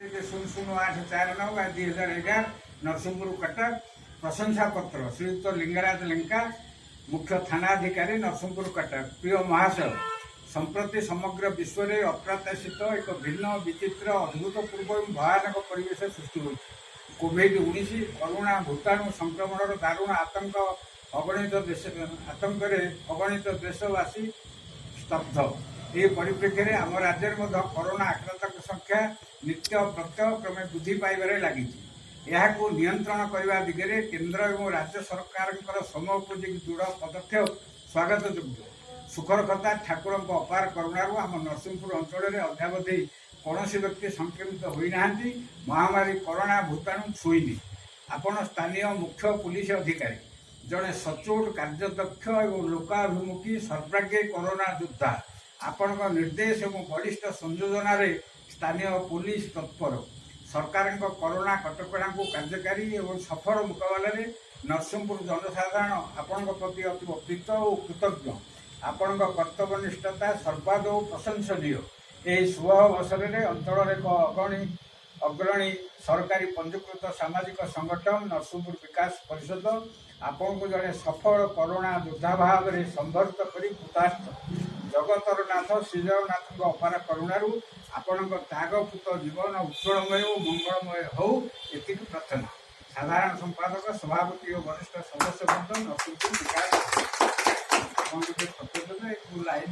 00849/2011 नरसिंहपुर कटक प्रशंसा पत्र श्रीयुक्त लिंगराज लेंका मुख्य थानाधिकारी नरसिंहपुर कटक। प्रिय महाशय, संप्रति समग्र विश्व में अप्रत्याशित एक भिन्न विचित्र अभूतपूर्व भयानक परिवेश सृष्टि हो कोविड-19 कोरोना भूताणु संक्रमण दारुण आतंक अगणित देशवासी स्तब्ध। ये परिप्रेक्षी में आम राज्य में कोरोना आक्रांत संख्या नित्य प्रत्यय क्रमे वृद्धि पाइबार लगी। नियंत्रण करने दिगरे केंद्र और राज्य सरकार समयोपयोगी दृढ़ पदक्षेप स्वागत योग्य। सुखर कथा ठाकुर अपार करुणारू आम नरसिंहपुर अंचल में अद्यावधि कौन व्यक्ति संक्रमित होना महामारी कोरोना भूताणु छुईनी। आपण स्थानीय मुख्य पुलिस अधिकारी जड़े सचोट कार्यदक्ष और लोकाभिमुखी सर्वाग्रे कोरोना योद्धा आपण निर्देश और वरिष्ठ संयोजन स्थानीय पुलिस तत्पर सरकार कोरोना कटकणा को कार्यकारी और सफल मुकाबला नरसिंहपुर जनसाधारण आपण प्रति अति प्रीत और कृतज्ञ। आपण कर्तव्यनिष्ठता सर्वादौ प्रशंसनीय। यह शुभ अवसर में अंचल एक अग्रणी सरकारी पंजीकृत सामाजिक संगठन नरसिंहपुर विकास परिषद आपण को जड़े सफल कोरोना योद्धा भाव में संभर्त कर कृतार्थ जगतर नाथ श्रीजगन्नाथ अपार करुणारू आपण त्यागपूत जीवन उज्ज्वलमय और मंगलमय हो ये प्रार्थना। साधारण संपादक सभापति और वरिष्ठ सदस्य नरसिंहपुर विकास लाइन